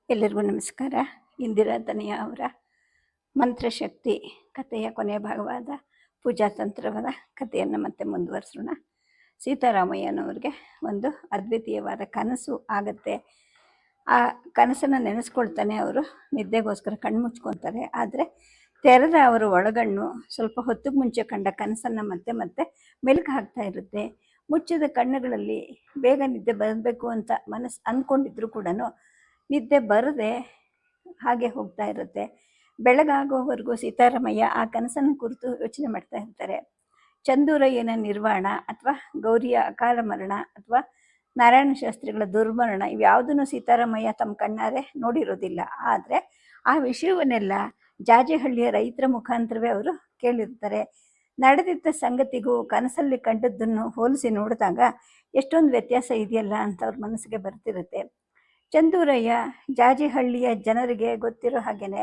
ಎಲ್ಲರಿಗೂ ನಮಸ್ಕಾರ. ಇಂದಿರಾ ದನಿಯಾ ಅವರ ಮಂತ್ರಶಕ್ತಿ ಕಥೆಯ ಕೊನೆಯ ಭಾಗವಾದ ಪೂಜಾ ತಂತ್ರವಾದ ಕಥೆಯನ್ನು ಮತ್ತೆ ಮುಂದುವರಿಸೋಣ. ಸೀತಾರಾಮಯ್ಯನವ್ರಿಗೆ ಒಂದು ಅದ್ವಿತೀಯವಾದ ಕನಸು ಆಗುತ್ತೆ. ಆ ಕನಸನ್ನು ನೆನೆಸ್ಕೊಳ್ತಾನೆ ಅವರು ನಿದ್ದೆಗೋಸ್ಕರ ಕಣ್ಣು ಮುಚ್ಕೊತಾರೆ. ಆದರೆ ತೆರೆದ ಅವರ ಒಳಗಣ್ಣು ಸ್ವಲ್ಪ ಹೊತ್ತಿಗೆ ಮುಂಚೆ ಕಂಡ ಕನಸನ್ನು ಮತ್ತೆ ಮತ್ತೆ ಮೆಲುಕು ಹಾಕ್ತಾ ಇರುತ್ತೆ. ಮುಚ್ಚಿದ ಕಣ್ಣುಗಳಲ್ಲಿ ಬೇಗ ನಿದ್ದೆ ಬರಬೇಕು ಅಂತ ಮನಸ್ಸು ಅಂದ್ಕೊಂಡಿದ್ರು ಕೂಡ ನಿದ್ದೆ ಬರದೆ ಹಾಗೆ ಹೋಗ್ತಾ ಇರುತ್ತೆ. ಬೆಳಗಾಗೋವರೆಗೂ ಸೀತಾರಾಮಯ್ಯ ಆ ಕನಸನ್ನು ಕುರಿತು ಯೋಚನೆ ಮಾಡ್ತಾ ಇರ್ತಾರೆ. ಚಂದೂರಯ್ಯನ ನಿರ್ವಾಣ ಅಥವಾ ಗೌರಿಯ ಅಕಾಲ ಮರಣ ಅಥವಾ ನಾರಾಯಣ ಶಾಸ್ತ್ರಿಗಳ ದುರ್ಮರಣ ಇವ್ಯಾವುದನ್ನು ಸೀತಾರಾಮಯ್ಯ ತಮ್ಮ ಕಣ್ಣಾರೆ ನೋಡಿರೋದಿಲ್ಲ. ಆದರೆ ಆ ವಿಷಯವನ್ನೆಲ್ಲ ಜಾಜಿಹಳ್ಳಿಯ ರೈತರ ಮುಖಾಂತರವೇ ಅವರು ಕೇಳಿರ್ತಾರೆ. ನಡೆದಿದ್ದ ಸಂಗತಿಗೂ ಕನಸಲ್ಲಿ ಕಂಡದ್ದನ್ನು ಹೋಲಿಸಿ ನೋಡಿದಾಗ ಎಷ್ಟೊಂದು ವ್ಯತ್ಯಾಸ ಇದೆಯಲ್ಲ ಅಂತ ಅವ್ರ ಮನಸ್ಸಿಗೆ ಬರ್ತಿರುತ್ತೆ. ಚಂದೂರಯ್ಯ ಜಾಜಿಹಳ್ಳಿಯ ಜನರಿಗೆ ಗೊತ್ತಿರೋ ಹಾಗೇನೆ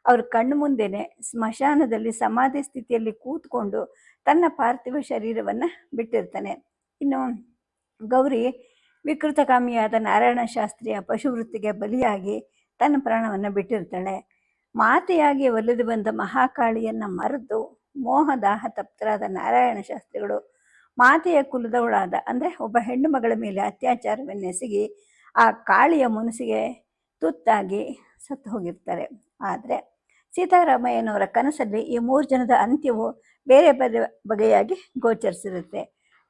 ಅವ್ರ ಕಣ್ಣು ಮುಂದೆನೆ ಸ್ಮಶಾನದಲ್ಲಿ ಸಮಾಧಿ ಸ್ಥಿತಿಯಲ್ಲಿ ಕೂತ್ಕೊಂಡು ತನ್ನ ಪಾರ್ಥಿವ ಶರೀರವನ್ನು ಬಿಟ್ಟಿರ್ತಾನೆ. ಇನ್ನು ಗೌರಿ ವಿಕೃತಕಾಮಿಯಾದ ನಾರಾಯಣ ಶಾಸ್ತ್ರಿಯ ಪಶುವೃತ್ತಿಗೆ ಬಲಿಯಾಗಿ ತನ್ನ ಪ್ರಾಣವನ್ನು ಬಿಟ್ಟಿರ್ತಾಳೆ. ಮಾತೆಯಾಗಿ ಒಲಿದು ಬಂದ ಮಹಾಕಾಳಿಯನ್ನು ಮರೆತು ಮೋಹದಾಹ ತಪ್ತರಾದ ನಾರಾಯಣ ಶಾಸ್ತ್ರಿಗಳು ಮಾತೆಯ ಕುಲದವಳಾದ ಅಂದರೆ ಒಬ್ಬ ಹೆಣ್ಣು ಮಗಳ ಮೇಲೆ ಅತ್ಯಾಚಾರವನ್ನೆಸಗಿ ಆ ಕಾಳಿಯ ಮುನಸಿಗೆ ತುತ್ತಾಗಿ ಸತ್ತು ಹೋಗಿರ್ತಾರೆ. ಆದರೆ ಸೀತಾರಾಮಯ್ಯನವರ ಕನಸಲ್ಲಿ ಈ 3 ಜನದ ಅಂತ್ಯವು ಬೇರೆ ಬೇರೆ ಬಗೆಯಾಗಿ ಗೋಚರಿಸಿರುತ್ತೆ.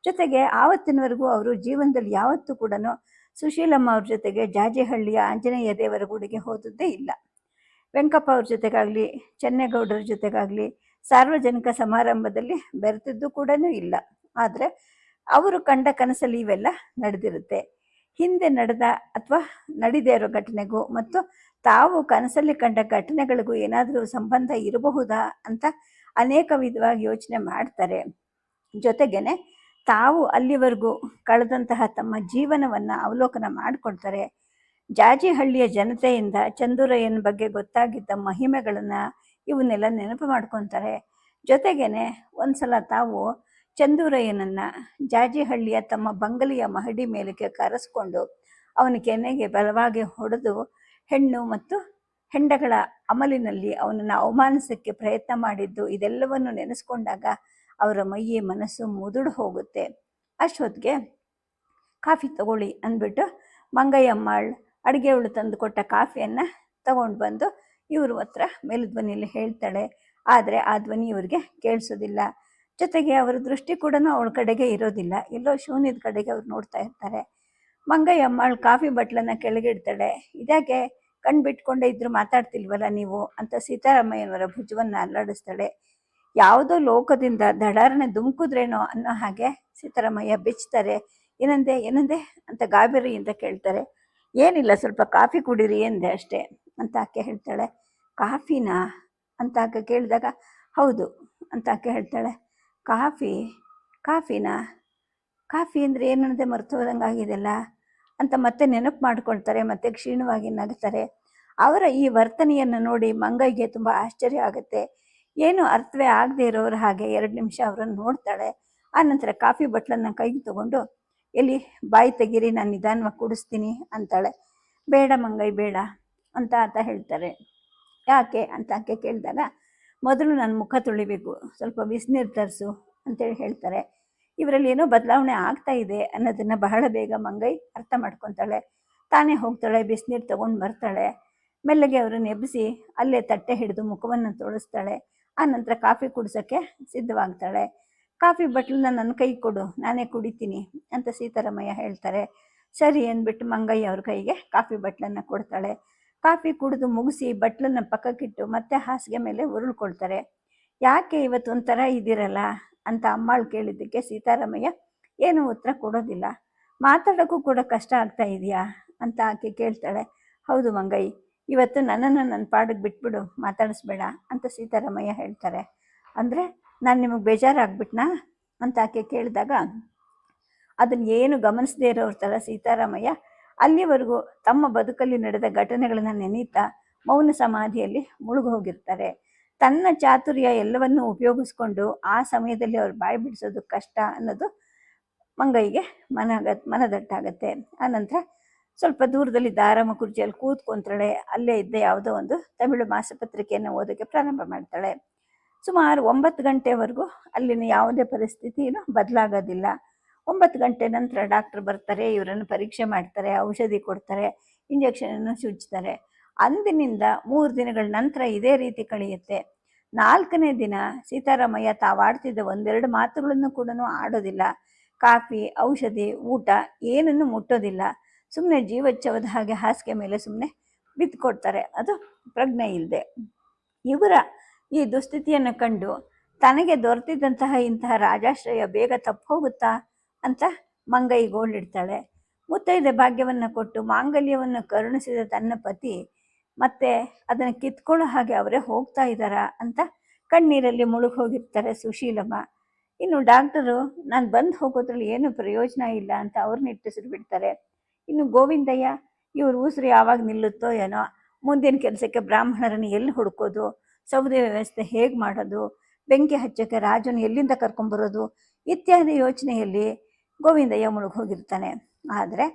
ಜೊತೆಗೆ ಆವತ್ತಿನವರೆಗೂ ಅವರು ಜೀವನದಲ್ಲಿ ಯಾವತ್ತೂ ಕೂಡ ಸುಶೀಲಮ್ಮ ಅವ್ರ ಜೊತೆಗೆ ಜಾಜಿಹಳ್ಳಿಯ ಆಂಜನೇಯ ದೇವರ ಗುಡಿಗೆ ಹೋದದ್ದೇ ಇಲ್ಲ. ವೆಂಕಪ್ಪ ಅವ್ರ ಜೊತೆಗಾಗಲಿ ಚೆನ್ನೇಗೌಡರ ಜೊತೆಗಾಗಲಿ ಸಾರ್ವಜನಿಕ ಸಮಾರಂಭದಲ್ಲಿ ಬೆರೆತಿದ್ದು ಕೂಡ ಇಲ್ಲ. ಆದರೆ ಅವರು ಕಂಡ ಕನಸಲ್ಲಿ ಇವೆಲ್ಲ ನಡೆದಿರುತ್ತೆ. ಹಿಂದೆ ನಡೆದ ಅಥವಾ ನಡೀದೇ ಇರೋ ಘಟನೆಗೂ ಮತ್ತು ತಾವು ಕನಸಲ್ಲಿ ಕಂಡ ಘಟನೆಗಳಿಗೂ ಏನಾದರೂ ಸಂಬಂಧ ಇರಬಹುದಾ ಅಂತ ಅನೇಕ ವಿಧವಾಗಿ ಯೋಚನೆ ಮಾಡ್ತಾರೆ. ಜೊತೆಗೇನೆ ತಾವು ಅಲ್ಲಿವರೆಗೂ ಕಳೆದಂತಹ ತಮ್ಮ ಜೀವನವನ್ನು ಅವಲೋಕನ ಮಾಡಿಕೊಳ್ತಾರೆ. ಜಾಜಿಹಳ್ಳಿಯ ಜನತೆಯಿಂದ ಚಂದೂರಯ್ಯನ ಬಗ್ಗೆ ಗೊತ್ತಾಗಿದ್ದ ಮಹಿಮೆಗಳನ್ನು ಇವನ್ನೆಲ್ಲ ನೆನಪು ಮಾಡ್ಕೊತಾರೆ. ಜೊತೆಗೇನೆ ಒಂದ್ಸಲ ತಾವು ಚಂದೂರಯ್ಯನನ್ನು ಜಾಜಿಹಳ್ಳಿಯ ತಮ್ಮ ಬಂಗಲೆಯ ಮಹಡಿ ಮೇಲಕ್ಕೆ ಕರೆಸ್ಕೊಂಡು ಅವನ ಕೆನ್ನೆಗೆ ಬಲವಾಗಿ ಹೊಡೆದು ಹೆಣ್ಣು ಮತ್ತು ಹೆಂಡಗಳ ಅಮಲಿನಲ್ಲಿ ಅವನನ್ನು ಅವಮಾನಿಸೋಕ್ಕೆ ಪ್ರಯತ್ನ ಮಾಡಿದ್ದು ಇದೆಲ್ಲವನ್ನು ನೆನೆಸ್ಕೊಂಡಾಗ ಅವರ ಮೈಯಿ ಮನಸ್ಸು ಮುದುಡು ಹೋಗುತ್ತೆ. ಅಷ್ಟೊತ್ತಿಗೆ ಕಾಫಿ ತಗೊಳ್ಳಿ ಅಂದ್ಬಿಟ್ಟು ಮಂಗಯ್ಯಮ್ಮಾಳ್ ಅಡುಗೆಯವಳು ತಂದು ಕೊಟ್ಟ ಕಾಫಿಯನ್ನು ತಗೊಂಡು ಬಂದು ಇವ್ರ ಹತ್ರ ಮೇಲುಧ್ವನಿಯಲ್ಲಿ ಹೇಳ್ತಾಳೆ. ಆದರೆ ಆ ಧ್ವನಿ ಇವ್ರಿಗೆ ಕೇಳಿಸೋದಿಲ್ಲ. ಜೊತೆಗೆ ಅವರ ದೃಷ್ಟಿ ಕೂಡ ಅವಳ ಕಡೆಗೆ ಇರೋದಿಲ್ಲ, ಎಲ್ಲೋ ಶೂನ್ಯದ ಕಡೆಗೆ ಅವ್ರು ನೋಡ್ತಾ ಇರ್ತಾರೆ. ಮಂಗಯ್ಯಮ್ಮಾಳ್ ಕಾಫಿ ಬಟ್ಲನ್ನು ಕೆಳಗಿಡ್ತಾಳೆ. ಇದಾಗೆ ಕಣ್ಣು ಬಿಟ್ಕೊಂಡೇ ಇದ್ರು ಮಾತಾಡ್ತಿಲ್ವಲ್ಲ ನೀವು ಅಂತ ಸೀತಾರಾಮಯ್ಯನವರ ಭುಜವನ್ನು ಅಲ್ಲಾಡಿಸ್ತಾಳೆ. ಯಾವುದೋ ಲೋಕದಿಂದ ದಡಾರನೆ ಧುಮುಕಿದ್ರೇನೋ ಅನ್ನೋ ಹಾಗೆ ಸೀತಾರಾಮಯ್ಯ ಬೆಚ್ತಾರೆ. ಏನಂದೆ ಅಂತ ಗಾಬರಿಯಿಂದ ಕೇಳ್ತಾರೆ. ಏನಿಲ್ಲ, ಸ್ವಲ್ಪ ಕಾಫಿ ಕುಡೀರಿ ಎಂದೆ ಅಷ್ಟೇ ಅಂತ ಆಕೆ ಹೇಳ್ತಾಳೆ. ಕಾಫಿನಾ ಅಂತ ಆಕೆ ಕೇಳಿದಾಗ ಹೌದು ಅಂತ ಆಕೆ ಹೇಳ್ತಾಳೆ. ಕಾಫಿನಾ ಕಾಫಿ ಅಂದರೆ ಏನನ್ನದೆ ಮರೆತು ಹೋದಂಗಾಗಿದೆಲ್ಲ ಅಂತ ಮತ್ತೆ ನೆನಪು ಮಾಡ್ಕೊಳ್ತಾರೆ. ಮತ್ತೆ ಕ್ಷೀಣವಾಗಿ ನಗ್ತಾರೆ. ಅವರ ಈ ವರ್ತನೆಯನ್ನು ನೋಡಿ ಮಂಗೈಗೆ ತುಂಬ ಆಶ್ಚರ್ಯ ಆಗುತ್ತೆ. ಏನು ಅರ್ಥವೇ ಆಗದೆ ಇರೋರು ಹಾಗೆ 2 ನಿಮಿಷ ಅವರನ್ನು ನೋಡ್ತಾಳೆ. ಆನಂತರ ಕಾಫಿ ಬಟ್ಲನ್ನು ಕೈಗೆ ತಗೊಂಡು ಎಲ್ಲಿ ಬಾಯಿ ತೆಗೀರಿ, ನಾನು ನಿಧಾನವಾಗಿ ಕುಡಿಸ್ತೀನಿ ಅಂತಾಳೆ. ಬೇಡ ಮಂಗೈ ಬೇಡ ಅಂತ ಆತ ಹೇಳ್ತಾರೆ. ಯಾಕೆ ಅಂತ ಆಕೆ ಕೇಳಿದಾಗ ಮೊದಲು ನಾನು ಮುಖ ತೊಳಿಬೇಕು, ಸ್ವಲ್ಪ ಬಿಸಿನೀರು ತರಿಸು ಅಂತೇಳಿ ಹೇಳ್ತಾರೆ. ಇವರಲ್ಲಿ ಏನೋ ಬದಲಾವಣೆ ಆಗ್ತಾ ಇದೆ ಅನ್ನೋದನ್ನು ಬಹಳ ಬೇಗ ಮಂಗೈ ಅರ್ಥ ಮಾಡ್ಕೊತಾಳೆ. ತಾನೇ ಹೋಗ್ತಾಳೆ, ಬಿಸಿನೀರು ತೊಗೊಂಡು ಬರ್ತಾಳೆ. ಮೆಲ್ಲಗೆ ಅವರನ್ನು ಎಬ್ಬಿಸಿ ಅಲ್ಲೇ ತಟ್ಟೆ ಹಿಡಿದು ಮುಖವನ್ನು ತೊಳಿಸ್ತಾಳೆ. ಆನಂತರ ಕಾಫಿ ಕುಡಿಸೋಕ್ಕೆ ಸಿದ್ಧವಾಗ್ತಾಳೆ. ಕಾಫಿ ಬಟ್ಲನ್ನ ನನ್ನ ಕೈ ಕೊಡು, ನಾನೇ ಕುಡಿತೀನಿ ಅಂತ ಸೀತಾರಾಮಯ್ಯ ಹೇಳ್ತಾರೆ. ಸರಿ ಅಂದ್ಬಿಟ್ಟು ಮಂಗಯ್ಯ ಅವ್ರ ಕೈಗೆ ಕಾಫಿ ಬಟ್ಲನ್ನು ಕೊಡ್ತಾಳೆ. ಕಾಫಿ ಕುಡಿದು ಮುಗಿಸಿ ಬಟ್ಲನ್ನು ಪಕ್ಕಕ್ಕಿಟ್ಟು ಮತ್ತೆ ಹಾಸಿಗೆ ಮೇಲೆ ಉರುಳ್ಕೊಳ್ತಾರೆ. ಯಾಕೆ ಇವತ್ತು ಒಂಥರ ಇದ್ದೀರಲ್ಲ ಅಂತ ಅಮ್ಮಾಳು ಕೇಳಿದ್ದಕ್ಕೆ ಸೀತಾರಾಮಯ್ಯ ಏನೂ ಉತ್ತರ ಕೊಡೋದಿಲ್ಲ. ಮಾತಾಡೋಕ್ಕೂ ಕೂಡ ಕಷ್ಟ ಆಗ್ತಾ ಇದೆಯಾ ಅಂತ ಆಕೆ ಕೇಳ್ತಾಳೆ. ಹೌದು ಮಂಗೈ, ಇವತ್ತು ನನ್ನನ್ನು ನನ್ನ ಪಾಡಿಗೆ ಬಿಟ್ಬಿಡು, ಮಾತಾಡಿಸ್ಬೇಡ ಅಂತ ಸೀತಾರಾಮಯ್ಯ ಹೇಳ್ತಾರೆ. ಅಂದರೆ ನಾನು ನಿಮಗೆ ಬೇಜಾರಾಗ್ಬಿಟ್ನಾ ಅಂತ ಆಕೆ ಕೇಳಿದಾಗ ಅದನ್ನು ಏನು ಗಮನಿಸದೇ ಇರೋರ ಥರ ಸೀತಾರಾಮಯ್ಯ ಅಲ್ಲಿವರೆಗೂ ತಮ್ಮ ಬದುಕಲ್ಲಿ ನಡೆದ ಘಟನೆಗಳನ್ನು ನೆನೀತಾ ಮೌನ ಸಮಾಧಿಯಲ್ಲಿ ಮುಳುಗಿ ಹೋಗಿರ್ತಾರೆ. ತನ್ನ ಚಾತುರ್ಯ ಎಲ್ಲವನ್ನೂ ಉಪಯೋಗಿಸ್ಕೊಂಡು ಆ ಸಮಯದಲ್ಲಿ ಅವ್ರು ಬಾಯಿ ಬಿಡಿಸೋದು ಕಷ್ಟ ಅನ್ನೋದು ಮಂಗೈಗೆ ಮನದಟ್ಟಾಗತ್ತೆ. ಆನಂತರ ಸ್ವಲ್ಪ ದೂರದಲ್ಲಿ ದಾರಮ್ಮ ಕುರ್ಚಿಯಲ್ಲಿ ಕೂತ್ಕೊಂತಾಳೆ. ಅಲ್ಲೇ ಇದ್ದ ಯಾವುದೋ ಒಂದು ತಮಿಳು ಮಾಸಪತ್ರಿಕೆಯನ್ನು ಓದೋಕ್ಕೆ ಪ್ರಾರಂಭ ಮಾಡ್ತಾಳೆ. ಸುಮಾರು 9 ಗಂಟೆವರೆಗೂ ಅಲ್ಲಿನ ಯಾವುದೇ ಪರಿಸ್ಥಿತಿಯೂ ಬದಲಾಗೋದಿಲ್ಲ. 9 ಗಂಟೆ ನಂತರ ಡಾಕ್ಟರ್ ಬರ್ತಾರೆ, ಇವರನ್ನು ಪರೀಕ್ಷೆ ಮಾಡ್ತಾರೆ, ಔಷಧಿ ಕೊಡ್ತಾರೆ, ಇಂಜೆಕ್ಷನನ್ನು ಚುಚ್ತಾರೆ. ಅಂದಿನಿಂದ 3 ದಿನಗಳ ನಂತರ ಇದೇ ರೀತಿ ಕಳೆಯುತ್ತೆ. 4ನೇ ದಿನ ಸೀತಾರಾಮಯ್ಯ ತಾವಾಡ್ತಿದ್ದ ಒಂದೆರಡು ಮಾತುಗಳನ್ನು ಕೂಡ ಆಡೋದಿಲ್ಲ. ಕಾಫಿ, ಔಷಧಿ, ಊಟ ಏನನ್ನು ಮುಟ್ಟೋದಿಲ್ಲ. ಸುಮ್ಮನೆ ಜೀವಚ್ಛವದ ಹಾಗೆ ಹಾಸಿಗೆ ಮೇಲೆ ಸುಮ್ಮನೆ ಬಿದ್ದುಕೊಡ್ತಾರೆ, ಅದು ಪ್ರಜ್ಞೆ ಇಲ್ಲದೆ. ಇವರ ಈ ದುಸ್ಥಿತಿಯನ್ನು ಕಂಡು ತನಗೆ ದೊರೆತಿದ್ದಂತಹ ಇಂತಹ ರಾಜಾಶ್ರಯ ಬೇಗ ತಪ್ಪು ಹೋಗುತ್ತಾ ಅಂತ ಮಂಗೈ ಗೋಳಿಡ್ತಾಳೆ. ಮುತ್ತೈದೆ ಭಾಗ್ಯವನ್ನು ಕೊಟ್ಟು ಮಾಂಗಲ್ಯವನ್ನು ಕರುಣಿಸಿದ ತನ್ನ ಪತಿ ಮತ್ತೆ ಅದನ್ನು ಕಿತ್ಕೊಳ್ಳೋ ಹಾಗೆ ಅವರೇ ಹೋಗ್ತಾ ಇದ್ದಾರಾ ಅಂತ ಕಣ್ಣೀರಲ್ಲಿ ಮುಳುಗಿ ಹೋಗಿರ್ತಾರೆ ಸುಶೀಲಮ್ಮ. ಇನ್ನು ಡಾಕ್ಟರು ನಾನು ಬಂದು ಹೋಗೋದ್ರಲ್ಲಿ ಏನು ಪ್ರಯೋಜನ ಇಲ್ಲ ಅಂತ ಅವ್ರನ್ನ ಇಟ್ಟಿಸಿರು ಬಿಡ್ತಾರೆ. ಇನ್ನು ಗೋವಿಂದಯ್ಯ ಇವ್ರ ಉಸಿರು ಯಾವಾಗ ನಿಲ್ಲುತ್ತೋ ಏನೋ, ಮುಂದಿನ ಕೆಲಸಕ್ಕೆ ಬ್ರಾಹ್ಮಣರನ್ನು ಎಲ್ಲಿ ಹುಡುಕೋದು, ಸೌದೆ ವ್ಯವಸ್ಥೆ ಹೇಗೆ ಮಾಡೋದು, ಬೆಂಕಿ ಹಚ್ಚೋಕ್ಕೆ ರಾಜನ ಎಲ್ಲಿಂದ ಕರ್ಕೊಂಬರೋದು ಇತ್ಯಾದಿ ಯೋಚನೆಯಲ್ಲಿ ಗೋವಿಂದಯ್ಯ ಮುಳುಗಿ ಹೋಗಿರ್ತಾನೆ. ಆದರೆ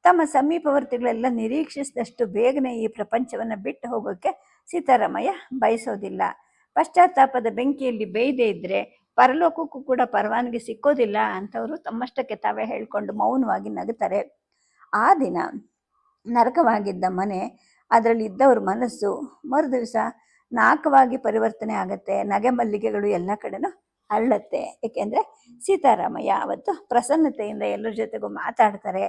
ತಮ್ಮ ಸಮೀಪವರ್ತಿಗಳೆಲ್ಲ ನಿರೀಕ್ಷಿಸಿದಷ್ಟು ಬೇಗನೆ ಈ ಪ್ರಪಂಚವನ್ನು ಬಿಟ್ಟು ಹೋಗೋಕ್ಕೆ ಸೀತಾರಾಮಯ್ಯ ಬಯಸೋದಿಲ್ಲ. ಪಶ್ಚಾತ್ತಾಪದ ಬೆಂಕಿಯಲ್ಲಿ ಬೇಯದೇ ಇದ್ದರೆ ಪರಲೋಕಕ್ಕೂ ಕೂಡ ಪರವಾನಗಿ ಸಿಕ್ಕೋದಿಲ್ಲ ಅಂತವರು ತಮ್ಮಷ್ಟಕ್ಕೆ ತಾವೇ ಹೇಳ್ಕೊಂಡು ಮೌನವಾಗಿ ನಗುತ್ತಾರೆ. ಆ ದಿನ ನರಕವಾಗಿದ್ದ ಮನೆ, ಅದರಲ್ಲಿ ಇದ್ದವ್ರ ಮನಸ್ಸು ಮರುದಿವಸ ನಾಕವಾಗಿ ಪರಿವರ್ತನೆ ಆಗುತ್ತೆ. ನಗೆ ಮಲ್ಲಿಗೆಗಳು ಎಲ್ಲ ಕಡೆನೂ ಅರಳುತ್ತೆ. ಏಕೆಂದರೆ ಸೀತಾರಾಮಯ್ಯ ಅವತ್ತು ಪ್ರಸನ್ನತೆಯಿಂದ ಎಲ್ಲರ ಜೊತೆಗೂ ಮಾತಾಡ್ತಾರೆ,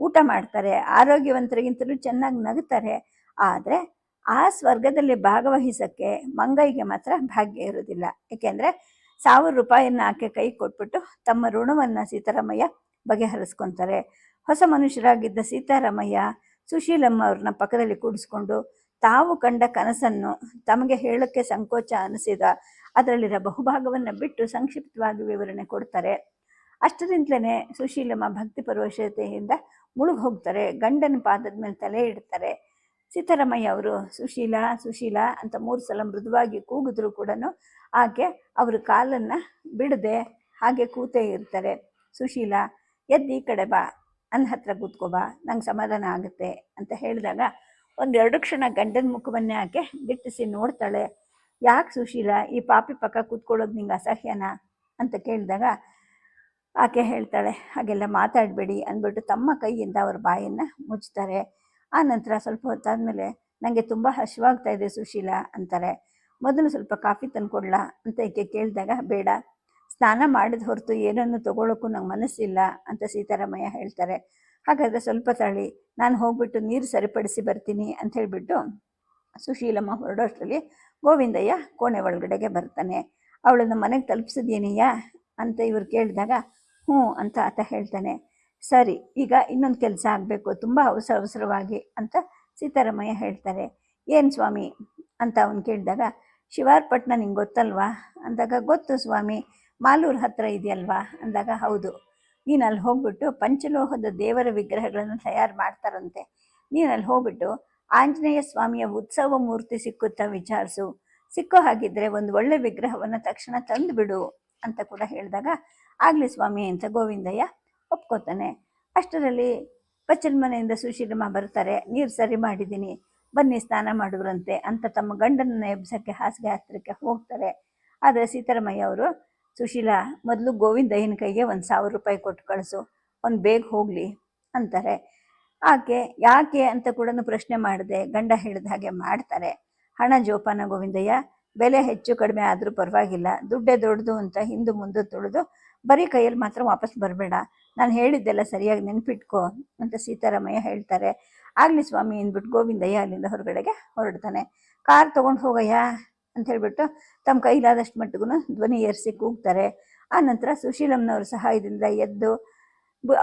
ಊಟ ಮಾಡ್ತಾರೆ, ಆರೋಗ್ಯವಂತರಿಗಿಂತಲೂ ಚೆನ್ನಾಗಿ ನಗುತ್ತಾರೆ. ಆದರೆ ಆ ಸ್ವರ್ಗದಲ್ಲಿ ಭಾಗವಹಿಸೋಕ್ಕೆ ಮಂಗೈಗೆ ಮಾತ್ರ ಭಾಗ್ಯ ಇರೋದಿಲ್ಲ. ಏಕೆಂದರೆ 1000 ರೂಪಾಯಿಯನ್ನು ಆಕೆ ಕೈ ಕೊಟ್ಬಿಟ್ಟು ತಮ್ಮ ಋಣವನ್ನು ಸೀತಾರಾಮಯ್ಯ ಬಗೆಹರಿಸ್ಕೊತಾರೆ. ಹೊಸ ಮನುಷ್ಯರಾಗಿದ್ದ ಸೀತಾರಾಮಯ್ಯ ಸುಶೀಲಮ್ಮ ಅವ್ರನ್ನ ಪಕ್ಕದಲ್ಲಿ ಕೂಡಿಸ್ಕೊಂಡು ತಾವು ಕಂಡ ಕನಸನ್ನು ತಮಗೆ ಹೇಳೋಕ್ಕೆ ಸಂಕೋಚ ಅನಿಸಿದ ಅದರಲ್ಲಿರೋ ಬಹುಭಾಗವನ್ನು ಬಿಟ್ಟು ಸಂಕ್ಷಿಪ್ತವಾಗಿ ವಿವರಣೆ ಕೊಡ್ತಾರೆ. ಅಷ್ಟರಿಂದಲೇ ಸುಶೀಲಮ್ಮ ಭಕ್ತಿ ಪರವಶತೆಯಿಂದ ಮುಳುಗಿ ಹೋಗ್ತಾರೆ. ಗಂಡನ ಪಾದದ ಮೇಲೆ ತಲೆ ಇಡ್ತಾರೆ. ಸೀತಾರಾಮಯ್ಯ ಅವರು ಸುಶೀಲ ಸುಶೀಲ ಅಂತ 3 ಸಲ ಮೃದುವಾಗಿ ಕೂಗಿದ್ರು ಕೂಡ ಆಕೆ ಅವ್ರ ಕಾಲನ್ನು ಬಿಡದೆ ಹಾಗೆ ಕೂತೇ ಇರ್ತಾರೆ. ಸುಶೀಲ ಎದ್ದು ಈ ಕಡೆ ಬಾ, ನನ್ನ ಹತ್ರ ಕೂತ್ಕೋಬಾ, ನಂಗೆ ಸಮಾಧಾನ ಆಗುತ್ತೆ ಅಂತ ಹೇಳಿದಾಗ 1-2 ಕ್ಷಣ ಗಂಡನ ಮುಖವನ್ನೇ ಆಕೆ ದಿಟ್ಟಿಸಿ ನೋಡ್ತಾಳೆ. ಯಾಕೆ ಸುಶೀಲ ಈ ಪಾಪಿ ಪಕ್ಕ ಕೂತ್ಕೊಳ್ಳೋದು ನಿಂಗೆ ಅಸಹ್ಯನಾ ಅಂತ ಕೇಳಿದಾಗ ಆಕೆ ಹೇಳ್ತಾಳೆ, ಹಾಗೆಲ್ಲ ಮಾತಾಡಬೇಡಿ ಅಂದ್ಬಿಟ್ಟು ತಮ್ಮ ಕೈಯಿಂದ ಅವ್ರ ಬಾಯನ್ನು ಮುಚ್ತಾರೆ. ಆ ನಂತರ ಸ್ವಲ್ಪ ಹೊತ್ತಾದಮೇಲೆ ನನಗೆ ತುಂಬ ಹಸಿವಾಗ್ತಾ ಇದೆ ಸುಶೀಲ ಅಂತಾರೆ. ಮೊದಲು ಸ್ವಲ್ಪ ಕಾಫಿ ತಂದುಕೊಡ್ಲಾ ಅಂತ ಈಕೆ ಕೇಳಿದಾಗ ಬೇಡ, ಸ್ನಾನ ಮಾಡಿದ ಹೊರತು ಏನನ್ನು ತೊಗೊಳೋಕ್ಕೂ ನಂಗೆ ಮನಸ್ಸಿಲ್ಲ ಅಂತ ಸೀತಾರಾಮಯ್ಯ ಹೇಳ್ತಾರೆ. ಹಾಗಾದರೆ ಸ್ವಲ್ಪ ತಾಳಿ, ನಾನು ಹೋಗ್ಬಿಟ್ಟು ನೀರು ಸರಿಪಡಿಸಿ ಬರ್ತೀನಿ ಅಂತ ಹೇಳಿಬಿಟ್ಟು ಸುಶೀಲಮ್ಮ ಹೊರಡೋಷ್ಟರಲ್ಲಿ ಗೋವಿಂದಯ್ಯ ಕೋಣೆ ಒಳಗಡೆಗೆ ಬರ್ತಾನೆ. ಅವಳನ್ನು ಮನೆಗೆ ತಲುಪಿಸಿದೇನೆಯಾ ಅಂತ ಇವ್ರು ಕೇಳಿದಾಗ ಹ್ಞೂ ಅಂತ ಆತ ಹೇಳ್ತಾನೆ. ಸರಿ, ಈಗ ಇನ್ನೊಂದು ಕೆಲಸ ಆಗಬೇಕು, ತುಂಬ ಅವಸರವಾಗಿ ಅಂತ ಸೀತಾರಾಮಯ್ಯ ಹೇಳ್ತಾರೆ. ಏನು ಸ್ವಾಮಿ ಅಂತ ಅವನು ಕೇಳಿದಾಗ ಶಿವಾರ್ಪಟ್ನ ನಿಂಗೆ ಗೊತ್ತಲ್ವಾ ಅಂದಾಗ ಗೊತ್ತು ಸ್ವಾಮಿ, ಮಾಲೂರು ಹತ್ತಿರ ಇದೆಯಲ್ವಾ ಅಂದಾಗ ಹೌದು. ನೀನು ಅಲ್ಲಿ ಹೋಗ್ಬಿಟ್ಟು ಪಂಚಲೋಹದ ದೇವರ ವಿಗ್ರಹಗಳನ್ನು ತಯಾರು ಮಾಡ್ತಾರಂತೆ. ನೀನು ಅಲ್ಲಿ ಹೋಗ್ಬಿಟ್ಟು ಆಂಜನೇಯ ಸ್ವಾಮಿಯ ಉತ್ಸವ ಮೂರ್ತಿ ಸಿಕ್ಕುತ್ತಾ ವಿಚಾರಿಸು, ಸಿಕ್ಕೋ ಹಾಗಿದ್ರೆ ಒಂದು ಒಳ್ಳೆ ವಿಗ್ರಹವನ್ನು ತಕ್ಷಣ ತಂದು ಬಿಡು ಅಂತ ಕೂಡ ಹೇಳಿದಾಗ ಆಗಲಿ ಸ್ವಾಮಿ ಅಂತ ಗೋವಿಂದಯ್ಯ ಒಪ್ಕೋತಾನೆ. ಅಷ್ಟರಲ್ಲಿ ಬಚ್ಚಲ ಮನೆಯಿಂದ ಸುಶೀಲಮ್ಮ ಬರ್ತಾರೆ. ನೀರು ಸರಿ ಮಾಡಿದ್ದೀನಿ, ಬನ್ನಿ ಸ್ನಾನ ಮಾಡುವ್ರಂತೆ ಅಂತ ತಮ್ಮ ಗಂಡನನ್ನು ಎಬ್ಸಕ್ಕೆ ಹಾಸಿಗೆ ಹತ್ತಿರಕ್ಕೆ ಹೋಗ್ತಾರೆ. ಆದರೆ ಸೀತಾರಾಮಯ್ಯ ಅವರು ಸುಶೀಲ ಮೊದಲು ಗೋವಿಂದಯ್ಯನ ಕೈಗೆ 1000 ರೂಪಾಯಿ ಕೊಟ್ಟು ಕಳಿಸು, ಒಂದು ಬೇಗ ಹೋಗಲಿ ಅಂತಾರೆ. ಆಕೆ ಯಾಕೆ ಅಂತ ಕೂಡ ಪ್ರಶ್ನೆ ಮಾಡದೆ ಗಂಡ ಹೇಳಿದ ಹಾಗೆ ಮಾಡ್ತಾರೆ. ಹಣ ಜೋಪಾನ ಗೋವಿಂದಯ್ಯ, ಬೆಲೆ ಹೆಚ್ಚು ಕಡಿಮೆ ಆದರೂ ಪರವಾಗಿಲ್ಲ, ದುಡ್ಡೇ ದೊಡ್ಡದು ಅಂತ ಹಿಂದೆ ಮುಂದೆ ತುಳಿದು ಬರೀ ಕೈಯಲ್ಲಿ ಮಾತ್ರ ವಾಪಸ್ ಬರಬೇಡ, ನಾನು ಹೇಳಿದ್ದೆಲ್ಲ ಸರಿಯಾಗಿ ನೆನ್ಪಿಟ್ಕೋ ಅಂತ ಸೀತಾರಾಮಯ್ಯ ಹೇಳ್ತಾರೆ. ಆಗಲಿ ಸ್ವಾಮಿ ಅಂದ್ಬಿಟ್ಟು ಗೋವಿಂದಯ್ಯ ಅಲ್ಲಿಂದ ಹೊರಗಡೆಗೆ ಹೊರಡ್ತಾನೆ. ಕಾರ್ ತೊಗೊಂಡು ಹೋಗಯ್ಯ ಅಂತ ಹೇಳ್ಬಿಟ್ಟು ತಮ್ಮ ಕೈಲಾದಷ್ಟು ಮಟ್ಟಿಗೂ ಧ್ವನಿ ಏರಿಸಿ ಕೂಗ್ತಾರೆ. ಆ ನಂತರ ಸುಶೀಲಮ್ಮನವ್ರ ಸಹಾಯದಿಂದ ಎದ್ದು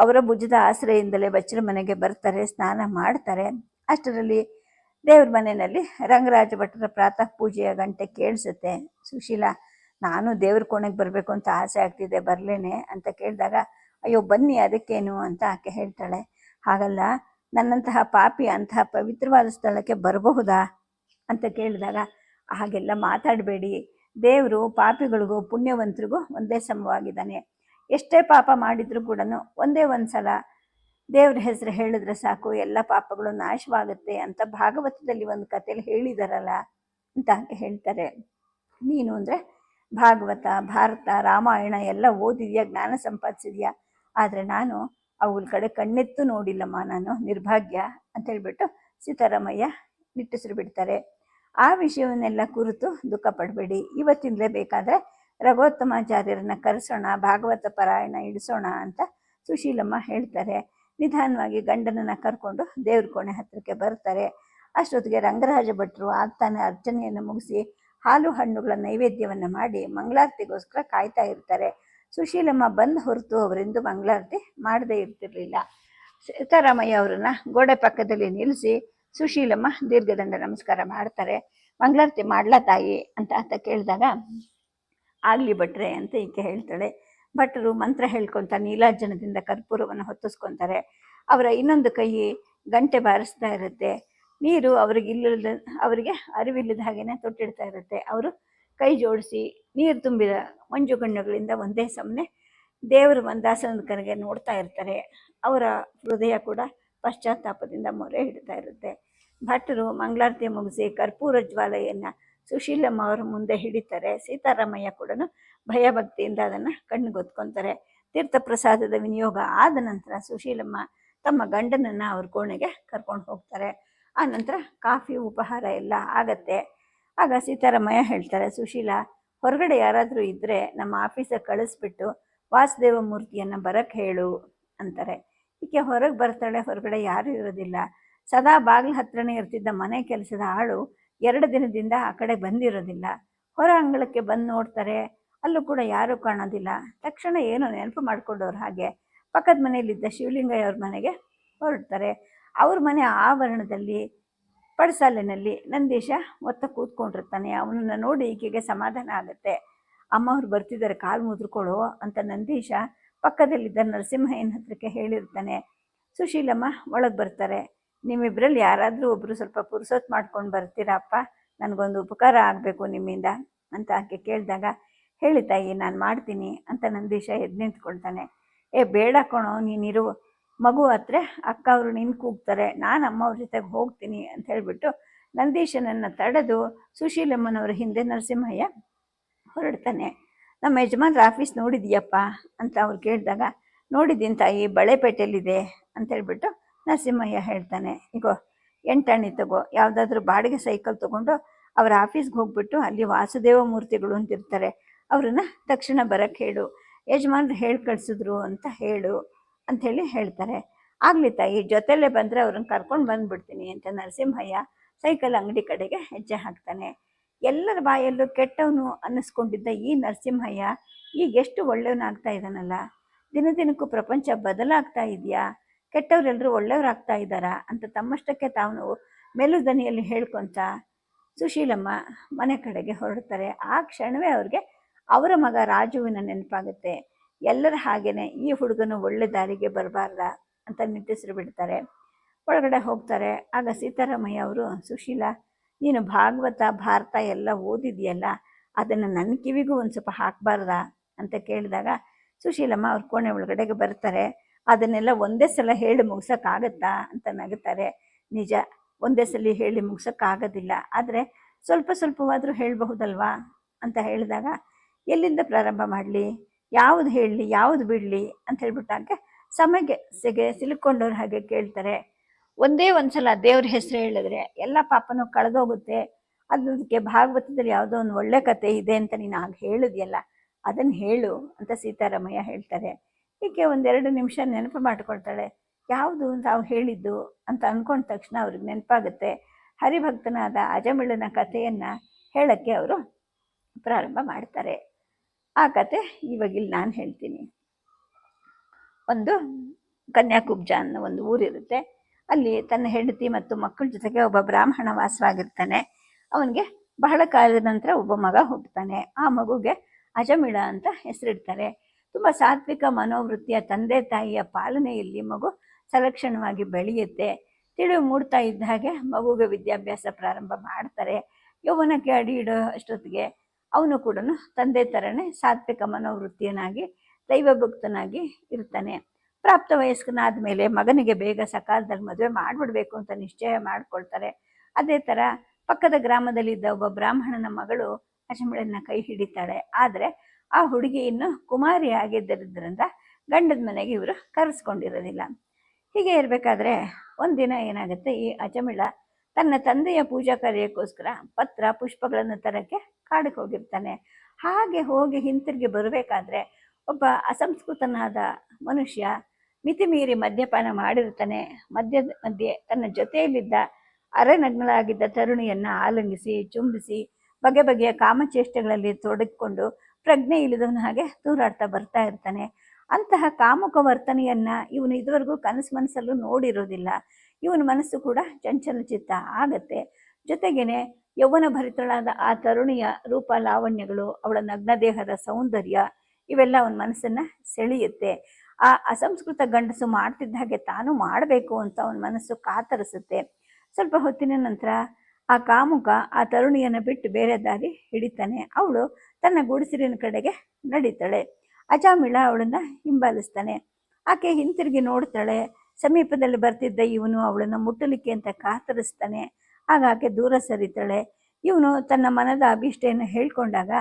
ಅವರ ಭುಜದ ಆಶ್ರಯದಿಂದಲೇ ಬಚ್ಚಲ ಮನೆಗೆ ಬರ್ತಾರೆ, ಸ್ನಾನ ಮಾಡ್ತಾರೆ. ಅಷ್ಟರಲ್ಲಿ ದೇವ್ರ ಮನೆಯಲ್ಲಿ ರಂಗರಾಜ ಭಟ್ಟರ ಪ್ರಾತಃ ಪೂಜೆಯ ಗಂಟೆ ಕೇಳಿಸುತ್ತೆ. ಸುಶೀಲ, ನಾನು ದೇವ್ರ ಕೋಣೆಗೆ ಬರಬೇಕು ಅಂತ ಆಸೆ ಆಗ್ತಿದೆ, ಬರಲೇನೆ ಅಂತ ಕೇಳಿದಾಗ ಅಯ್ಯೋ ಬನ್ನಿ ಅದಕ್ಕೇನು ಅಂತ ಆಕೆ ಹೇಳ್ತಾಳೆ. ಹಾಗಲ್ಲ, ನನ್ನಂತಹ ಪಾಪಿ ಅಂತಹ ಪವಿತ್ರವಾದ ಸ್ಥಳಕ್ಕೆ ಬರಬಹುದಾ ಅಂತ ಕೇಳಿದಾಗ ಹಾಗೆಲ್ಲ ಮಾತಾಡಬೇಡಿ, ದೇವರು ಪಾಪಿಗಳಿಗೂ ಪುಣ್ಯವಂತರಿಗೂ ಒಂದೇ ಸಮವಾಗಿದ್ದಾನೆ. ಎಷ್ಟೇ ಪಾಪ ಮಾಡಿದರೂ ಕೂಡ ಒಂದೇ ಒಂದು ಸಲ ದೇವ್ರ ಹೆಸರು ಹೇಳಿದ್ರೆ ಸಾಕು ಎಲ್ಲ ಪಾಪಗಳು ನಾಶವಾಗುತ್ತೆ ಅಂತ ಭಾಗವತದಲ್ಲಿ ಒಂದು ಕಥೆಯಲ್ಲಿ ಹೇಳಿದಾರಲ್ಲ ಅಂತ ಹೇಳ್ತಾರೆ. ನೀನು ಅಂದರೆ ಭಾಗವತ, ಭಾರತ, ರಾಮಾಯಣ ಎಲ್ಲ ಓದಿದ್ಯಾ, ಜ್ಞಾನ ಸಂಪಾದಿಸಿದ್ಯಾ, ಆದರೆ ನಾನು ಅವುಗಳ ಕಡೆ ಕಣ್ಣೆತ್ತು ನೋಡಿಲ್ಲಮ್ಮ, ನಾನು ನಿರ್ಭಾಗ್ಯ ಅಂತ ಹೇಳ್ಬಿಟ್ಟು ಸೀತಾರಾಮಯ್ಯ ನಿಟ್ಟುಸಿರು ಬಿಡ್ತಾರೆ. ಆ ವಿಷಯವನ್ನೆಲ್ಲ ಕುರಿತು ದುಃಖ ಪಡಬೇಡಿ, ಇವತ್ತಿಂದಲೇ ಬೇಕಾದರೆ ರಘೋತ್ತಮಾಚಾರ್ಯರನ್ನ ಕರೆಸೋಣ, ಭಾಗವತ ಪಾರಾಯಣ ಇಡಿಸೋಣ ಅಂತ ಸುಶೀಲಮ್ಮ ಹೇಳ್ತಾರೆ. ನಿಧಾನವಾಗಿ ಗಂಡನನ್ನು ಕರ್ಕೊಂಡು ದೇವ್ರ ಕೋಣೆ ಹತ್ತಿರಕ್ಕೆ ಬರ್ತಾರೆ. ಅಷ್ಟೊತ್ತಿಗೆ ರಂಗರಾಜ ಭಟ್ರು ಆಗ್ತಾನೆ ಅರ್ಚನೆಯನ್ನು ಮುಗಿಸಿ ಹಾಲು ಹಣ್ಣುಗಳ ನೈವೇದ್ಯವನ್ನು ಮಾಡಿ ಮಂಗಳಾರತಿಗೋಸ್ಕರ ಕಾಯ್ತಾ ಇರ್ತಾರೆ. ಸುಶೀಲಮ್ಮ ಬಂದ ಹೊರತು ಅವರಿಂದ ಮಂಗಳಾರತಿ ಮಾಡದೇ ಇರ್ತಿರ್ಲಿಲ್ಲ. ಸೀತಾರಾಮಯ್ಯ ಅವರನ್ನ ಗೋಡೆ ಪಕ್ಕದಲ್ಲಿ ನಿಲ್ಲಿಸಿ ಸುಶೀಲಮ್ಮ ದೀರ್ಘದಂಡ ನಮಸ್ಕಾರ ಮಾಡ್ತಾರೆ. ಮಂಗಳಾರತಿ ಮಾಡ್ಲಾ ತಾಯಿ ಅಂತ ಆತ ಕೇಳಿದಾಗ ಆಗಲಿ ಭಟ್ರೆ ಅಂತ ಈಕೆ ಹೇಳ್ತಾಳೆ. ಭಟ್ರು ಮಂತ್ರ ಹೇಳ್ಕೊತ ನೀಲಾರ್ಜನದಿಂದ ಕರ್ಪೂರವನ್ನು ಹೊತ್ತಿಸ್ಕೊತಾರೆ. ಅವರ ಇನ್ನೊಂದು ಕೈ ಗಂಟೆ ಬಾರಿಸ್ತಾ ಇರುತ್ತೆ. ನೀರು ಅವರಿಗೆ ಅರಿವಿಲ್ಲದ ಹಾಗೇನೆ ತೊಟ್ಟಿಡ್ತಾ ಇರುತ್ತೆ. ಅವರು ಕೈ ಜೋಡಿಸಿ ನೀರು ತುಂಬಿದ ಮಂಜು ಗಣ್ಣುಗಳಿಂದ ಒಂದೇ ಸಮನೆ ದೇವರ ಮಂದಾಸನದ ಕಡೆಗೆ ನೋಡ್ತಾ ಇರ್ತಾರೆ. ಅವರ ಹೃದಯ ಕೂಡ ಪಶ್ಚಾತ್ತಾಪದಿಂದ ಮೊರೆ ಹಿಡ್ತಾ ಇರುತ್ತೆ. ಭಟ್ರು ಮಂಗಳಾರತಿ ಮುಗಿಸಿ ಕರ್ಪೂರ ಜ್ವಾಲೆಯನ್ನು ಸುಶೀಲಮ್ಮ ಅವರ ಮುಂದೆ ಹಿಡಿತಾರೆ. ಸೀತಾರಾಮಯ್ಯ ಕೂಡ ಭಯಭಕ್ತಿಯಿಂದ ಅದನ್ನು ಕಣ್ಣಿಗೊತ್ಕೊತಾರೆ. ತೀರ್ಥ ಪ್ರಸಾದದ ವಿನಿಯೋಗ ಆದ ನಂತರ ಸುಶೀಲಮ್ಮ ತಮ್ಮ ಗಂಡನನ್ನು ಅವ್ರ ಕೋಣೆಗೆ ಕರ್ಕೊಂಡು ಹೋಗ್ತಾರೆ. ಆ ನಂತರ ಕಾಫಿ ಉಪಹಾರ ಎಲ್ಲ ಆಗತ್ತೆ. ಆಗ ಸೀತಾರಾಮಯ್ಯ ಹೇಳ್ತಾರೆ, ಸುಶೀಲ ಹೊರಗಡೆ ಯಾರಾದರೂ ಇದ್ದರೆ ನಮ್ಮ ಆಫೀಸಿಗೆ ಕಳಿಸ್ಬಿಟ್ಟು ವಾಸುದೇವ ಮೂರ್ತಿಯನ್ನು ಬರೋಕ್ಕೆ ಹೇಳು ಅಂತಾರೆ. ಈಕೆ ಹೊರಗೆ ಬರ್ತಾಳೆ. ಹೊರಗಡೆ ಯಾರೂ ಇರೋದಿಲ್ಲ. ಸದಾ ಬಾಗಿಲು ಹತ್ರನೇ ಇರ್ತಿದ್ದ ಮನೆ ಕೆಲಸದ ಆಳು 2 ದಿನದಿಂದ ಆ ಕಡೆ ಬಂದಿರೋದಿಲ್ಲ. ಹೊರ ಅಂಗಳಕ್ಕೆ ಬಂದು ನೋಡ್ತಾರೆ. ಅಲ್ಲೂ ಕೂಡ ಯಾರೂ ಕಾಣೋದಿಲ್ಲ. ತಕ್ಷಣ ಏನೋ ನೆನಪು ಮಾಡ್ಕೊಂಡವ್ರು ಹಾಗೆ ಪಕ್ಕದ ಮನೆಯಲ್ಲಿದ್ದ ಶಿವಲಿಂಗಯ್ಯ ಅವ್ರ ಮನೆಗೆ ಹೊರಡ್ತಾರೆ. ಅವ್ರ ಮನೆ ಆವರಣದಲ್ಲಿ ಪಡಸಾಲಿನಲ್ಲಿ ನಂದೀಶ ಒತ್ತ ಕೂತ್ಕೊಂಡಿರ್ತಾನೆ. ಅವನನ್ನು ನೋಡಿ ಈಕೆಗೆ ಸಮಾಧಾನ ಆಗುತ್ತೆ. ಅಮ್ಮ ಅವ್ರು ಬರ್ತಿದ್ದಾರೆ, ಕಾಲು ಮುದ್ರಕೊಳ್ಳೋ ಅಂತ ನಂದೀಶ ಪಕ್ಕದಲ್ಲಿದ್ದ ನರಸಿಂಹಯ್ಯನ ಹತ್ರಕ್ಕೆ ಹೇಳಿರ್ತಾನೆ. ಸುಶೀಲಮ್ಮ ಒಳಗೆ ಬರ್ತಾರೆ. ನಿಮ್ಮಿಬ್ಬರಲ್ಲಿ ಯಾರಾದರೂ ಒಬ್ಬರು ಸ್ವಲ್ಪ ಪುರುಸೊತ್ತು ಮಾಡ್ಕೊಂಡು ಬರ್ತೀರಪ್ಪ, ನನಗೊಂದು ಉಪಕಾರ ಆಗಬೇಕು ನಿಮ್ಮಿಂದ ಅಂತ ಆಕೆ ಕೇಳಿದಾಗ, ಹೇಳಿ ತಾಯಿ ನಾನು ಮಾಡ್ತೀನಿ ಅಂತ ನಂದೀಶ ಎದ್ದು ನಿಂತ್ಕೊಳ್ತಾನೆ. ಬೇಡ ಕಣೋ, ನೀನಿರು, ಮಗು ಹತ್ರ ಅಕ್ಕ ಅವರು ನಿನ್ನ ಕೂಗ್ತಾರೆ, ನಾನು ಅಮ್ಮವ್ರ ಜೊತೆಗೆ ಹೋಗ್ತೀನಿ ಅಂತ ಹೇಳಿಬಿಟ್ಟು ನಂದೀಶನನ್ನು ತಡೆದು ಸುಶೀಲಮ್ಮನವ್ರ ಹಿಂದೆ ನರಸಿಂಹಯ್ಯ ಹೊರಡ್ತಾನೆ. ನಮ್ಮ ಯಜಮಾನ್ರ ಆಫೀಸ್ ನೋಡಿದ್ಯಪ್ಪ ಅಂತ ಅವ್ರು ಕೇಳಿದಾಗ, ನೋಡಿದ್ದೀನಿ ತಾಯಿ, ಬಳೆಪೇಟೆಯಲ್ಲಿದೆ ಅಂತ ಹೇಳ್ಬಿಟ್ಟು ನರಸಿಂಹಯ್ಯ ಹೇಳ್ತಾನೆ. ಈಗೋ 8 ಆಣೆ ತಗೋ, ಯಾವುದಾದ್ರೂ ಬಾಡಿಗೆ ಸೈಕಲ್ ತೊಗೊಂಡು ಅವ್ರ ಆಫೀಸ್ಗೆ ಹೋಗ್ಬಿಟ್ಟು ಅಲ್ಲಿ ವಾಸುದೇವ ಮೂರ್ತಿಗಳು ಅಂತಿರ್ತಾರೆ, ಅವ್ರನ್ನ ತಕ್ಷಣ ಬರೋಕ್ಕೆ ಹೇಳು, ಯಜಮಾನ್ರು ಹೇಳಿ ಕಳಿಸಿದ್ರು ಅಂತ ಹೇಳು ಅಂಥೇಳಿ ಹೇಳ್ತಾರೆ. ಆಗಲಿ ತಾಯಿ, ಜೊತೆಯಲ್ಲೇ ಬಂದರೆ ಅವ್ರನ್ನ ಕರ್ಕೊಂಡು ಬಂದುಬಿಡ್ತೀನಿ ಅಂತ ನರಸಿಂಹಯ್ಯ ಸೈಕಲ್ ಅಂಗಡಿ ಕಡೆಗೆ ಹೆಜ್ಜೆ ಹಾಕ್ತಾನೆ. ಎಲ್ಲರ ಬಾಯಲ್ಲೂ ಕೆಟ್ಟವನು ಅನ್ನಿಸ್ಕೊಂಡಿದ್ದ ಈ ನರಸಿಂಹಯ್ಯ ಈಗ ಎಷ್ಟು ಒಳ್ಳೆಯವನಾಗ್ತಾ ಇದ್ದಾನಲ್ಲ. ದಿನದಿನಕ್ಕೂ ಪ್ರಪಂಚ ಬದಲಾಗ್ತಾ ಇದೆಯಾ, ಕೆಟ್ಟವರೆಲ್ಲರೂ ಒಳ್ಳೆಯವರಾಗ್ತಾ ಇದ್ದಾರಾ ಅಂತ ತಮ್ಮಷ್ಟಕ್ಕೆ ತಾವು ಮೆಲುದನಿಯಲ್ಲಿ ಹೇಳ್ಕೊತ ಸುಶೀಲಮ್ಮ ಮನೆ ಕಡೆಗೆ ಹೊರಡ್ತಾರೆ. ಆ ಕ್ಷಣವೇ ಅವ್ರಿಗೆ ಅವರ ಮಗ ರಾಜುವಿನ ನೆನಪಾಗುತ್ತೆ. ಎಲ್ಲರ ಹಾಗೇನೆ ಈ ಹುಡುಗನು ಒಳ್ಳೆ ದಾರಿಗೆ ಬರಬಾರ್ದ ಅಂತ ನಿಟ್ಟುಸಿರು ಬಿಡ್ತಾರೆ. ಒಳಗಡೆ ಹೋಗ್ತಾರೆ. ಆಗ ಸೀತಾರಾಮಯ್ಯ ಅವರು, ಸುಶೀಲ ನೀನು ಭಾಗವತ ಭಾರತ ಎಲ್ಲ ಓದಿದೆಯಲ್ಲ, ಅದನ್ನು ನನ್ನ ಕಿವಿಗೂ ಒಂದು ಸ್ವಲ್ಪ ಹಾಕಬಾರ್ದಾ ಅಂತ ಕೇಳಿದಾಗ ಸುಶೀಲಮ್ಮ ಅವ್ರ ಕೋಣೆ ಒಳಗಡೆಗೆ ಬರ್ತಾರೆ. ಅದನ್ನೆಲ್ಲ ಒಂದೇ ಸಲ ಹೇಳಿ ಮುಗ್ಸೋಕ್ಕಾಗತ್ತಾ ಅಂತ ನಗುತ್ತಾರೆ. ನಿಜ, ಒಂದೇ ಸಲ ಹೇಳಿ ಮುಗ್ಸೋಕ್ಕಾಗೋದಿಲ್ಲ, ಆದರೆ ಸ್ವಲ್ಪ ಸ್ವಲ್ಪವಾದರೂ ಹೇಳಬಹುದಲ್ವಾ ಅಂತ ಹೇಳಿದಾಗ, ಎಲ್ಲಿಂದ ಪ್ರಾರಂಭ ಮಾಡಲಿ, ಯಾವುದು ಹೇಳಲಿ, ಯಾವುದು ಬಿಡಲಿ ಅಂತ ಹೇಳ್ಬಿಟ್ಟಾಗ ಸಮಸ್ಯೆಗೆ ಸಿಲುಕೊಂಡವ್ರ ಹಾಗೆ ಕೇಳ್ತಾರೆ. ಒಂದೇ ಒಂದು ಸಲ ದೇವ್ರ ಹೆಸರು ಹೇಳಿದ್ರೆ ಎಲ್ಲ ಪಾಪನೂ ಕಳೆದೋಗುತ್ತೆ. ಅದಕ್ಕೆ ಭಾಗವತದಲ್ಲಿ ಯಾವುದೋ ಒಂದು ಒಳ್ಳೆ ಕತೆ ಇದೆ ಅಂತ ನೀನು ಆಗ ಹೇಳಿದ್ಯಲ್ಲ, ಅದನ್ನು ಹೇಳು ಅಂತ ಸೀತಾರಾಮಯ್ಯ ಹೇಳ್ತಾರೆ. ಹೀಗೆ 1-2 ನಿಮಿಷ ನೆನಪು ಮಾಡಿಕೊಳ್ತಾಳೆ. ಯಾವುದು ತಾವು ಹೇಳಿದ್ದು ಅಂತ ಅಂದ್ಕೊಂಡ ತಕ್ಷಣ ಅವ್ರಿಗೆ ನೆನಪಾಗುತ್ತೆ. ಹರಿಭಕ್ತನಾದ ಅಜಮಿಳನ ಕಥೆಯನ್ನು ಹೇಳೋಕ್ಕೆ ಅವರು ಪ್ರಾರಂಭ ಮಾಡ್ತಾರೆ. ಆ ಕತೆ ಇವಾಗಿಲ್ಲಿ ನಾನು ಹೇಳ್ತೀನಿ. ಒಂದು ಕನ್ಯಾಕುಬ್ಜ ಅನ್ನೋ ಒಂದು ಊರಿರುತ್ತೆ. ಅಲ್ಲಿ ತನ್ನ ಹೆಂಡತಿ ಮತ್ತು ಮಕ್ಕಳ ಜೊತೆಗೆ ಒಬ್ಬ ಬ್ರಾಹ್ಮಣ ವಾಸವಾಗಿರ್ತಾನೆ. ಅವನಿಗೆ ಬಹಳ ಕಾಲದ ನಂತರ ಒಬ್ಬ ಮಗ ಹುಟ್ಟುತ್ತಾನೆ. ಆ ಮಗುಗೆ ಅಜಮಿಳ ಅಂತ ಹೆಸರಿಡ್ತಾರೆ. ತುಂಬ ಸಾತ್ವಿಕ ಮನೋವೃತ್ತಿಯ ತಂದೆ ತಾಯಿಯ ಪಾಲನೆಯಲ್ಲಿ ಮಗು ಸಲಕ್ಷಣವಾಗಿ ಬೆಳೆಯುತ್ತೆ. ತಿಳಿವು ಮೂಡ್ತಾ ಇದ್ದ ಹಾಗೆ ಮಗುಗೆ ವಿದ್ಯಾಭ್ಯಾಸ ಪ್ರಾರಂಭ ಮಾಡ್ತಾರೆ. ಯೌವನಕ್ಕೆ ಅಡಿ ಇಡೋ ಅಷ್ಟೊತ್ತಿಗೆ ಅವನು ಕೂಡ ತಂದೆ ಥರನೇ ಸಾತ್ವಿಕ ಮನೋವೃತ್ತಿಯನಾಗಿ ದೈವಭಕ್ತನಾಗಿ ಇರ್ತಾನೆ. ಪ್ರಾಪ್ತ ವಯಸ್ಕನಾದ ಮೇಲೆ ಮಗನಿಗೆ ಬೇಗ ಸಕಾಲದಲ್ಲಿ ಮದುವೆ ಮಾಡಿಬಿಡ್ಬೇಕು ಅಂತ ನಿಶ್ಚಯ ಮಾಡ್ಕೊಳ್ತಾರೆ. ಅದೇ ಥರ ಪಕ್ಕದ ಗ್ರಾಮದಲ್ಲಿದ್ದ ಒಬ್ಬ ಬ್ರಾಹ್ಮಣನ ಮಗಳು ಅಜಮಿಳನ್ನ ಕೈ ಹಿಡಿತಾಳೆ. ಆದರೆ ಆ ಹುಡುಗಿ ಇನ್ನು ಕುಮಾರಿ ಆಗಿದ್ದರಿಂದ ಗಂಡದ ಮನೆಗೆ ಇವರು ಕರೆಸ್ಕೊಂಡಿರೋದಿಲ್ಲ. ಹೀಗೆ ಇರಬೇಕಾದ್ರೆ ಒಂದಿನ ಏನಾಗುತ್ತೆ, ಈ ಅಜಮಿಳ ತನ್ನ ತಂದೆಯ ಪೂಜಾ ಕಾರ್ಯಕ್ಕೋಸ್ಕರ ಪತ್ರ ಪುಷ್ಪಗಳನ್ನು ತರಕ್ಕೆ ಕಾಡಿಗೆ ಹೋಗಿರ್ತಾನೆ. ಹಾಗೆ ಹೋಗಿ ಹಿಂತಿರುಗಿ ಬರಬೇಕಾದ್ರೆ ಒಬ್ಬ ಅಸಂಸ್ಕೃತನಾದ ಮನುಷ್ಯ ಮಿತಿ ಮೀರಿ ಮದ್ಯಪಾನ ಮಾಡಿರ್ತಾನೆ. ಮಧ್ಯೆ ತನ್ನ ಜೊತೆಯಲ್ಲಿದ್ದ ಅರೆನಗ್ನಳಾಗಿದ್ದ ತರುಣಿಯನ್ನ ಆಲಂಗಿಸಿ ಚುಂಬಿಸಿ ಬಗೆ ಬಗೆಯ ಕಾಮಚೇಷ್ಟೆಗಳಲ್ಲಿ ತೊಡಗಿಕೊಂಡು ಪ್ರಜ್ಞೆ ಇಳಿದವನ ಹಾಗೆ ತೂರಾಡ್ತಾ ಬರ್ತಾ ಇರ್ತಾನೆ. ಅಂತಹ ಕಾಮುಕ ವರ್ತನೆಯನ್ನ ಇವನು ಇದುವರೆಗೂ ಕನಸು ಮನಸ್ಸಲ್ಲೂ ನೋಡಿರೋದಿಲ್ಲ. ಇವನ ಮನಸ್ಸು ಕೂಡ ಚಂಚಲಚಿತ್ತ ಆಗತ್ತೆ. ಜೊತೆಗೇನೆ ಯೌವನ ಭರಿತಳಾದ ಆ ತರುಣಿಯ ರೂಪ ಲಾವಣ್ಯಗಳು, ಅವಳ ನಗ್ನದೇಹದ ಸೌಂದರ್ಯ ಇವೆಲ್ಲ ಅವನ ಮನಸ್ಸನ್ನ ಸೆಳೆಯುತ್ತೆ. ಆ ಅಸಂಸ್ಕೃತ ಗಂಡಸು ಮಾಡ್ತಿದ್ದ ಹಾಗೆ ತಾನು ಮಾಡಬೇಕು ಅಂತ ಅವನ ಮನಸ್ಸು ಕಾತರಿಸುತ್ತೆ. ಸ್ವಲ್ಪ ಹೊತ್ತಿನ ನಂತರ ಆ ಕಾಮುಕ ಆ ತರುಣಿಯನ್ನು ಬಿಟ್ಟು ಬೇರೆ ದಾರಿ ಹಿಡಿತಾನೆ. ಅವಳು ತನ್ನ ಗುಡಿಸಿಲಿನ ಕಡೆಗೆ ನಡೀತಾಳೆ. ಅಜಾಮಿಳ ಅವಳನ್ನ ಹಿಂಬಾಲಿಸ್ತಾನೆ. ಆಕೆ ಹಿಂತಿರುಗಿ ನೋಡ್ತಾಳೆ. ಸಮೀಪದಲ್ಲಿ ಬರ್ತಿದ್ದ ಇವನು ಅವಳನ್ನು ಮುಟ್ಟಲಿಕ್ಕೆ ಅಂತ ಕಾತರಿಸ್ತಾನೆ. ಆಗ ಆಕೆ ದೂರ ಸರಿತಾಳೆ. ಇವನು ತನ್ನ ಮನದ ಅಭಿಷ್ಟೆಯನ್ನು ಹೇಳ್ಕೊಂಡಾಗ,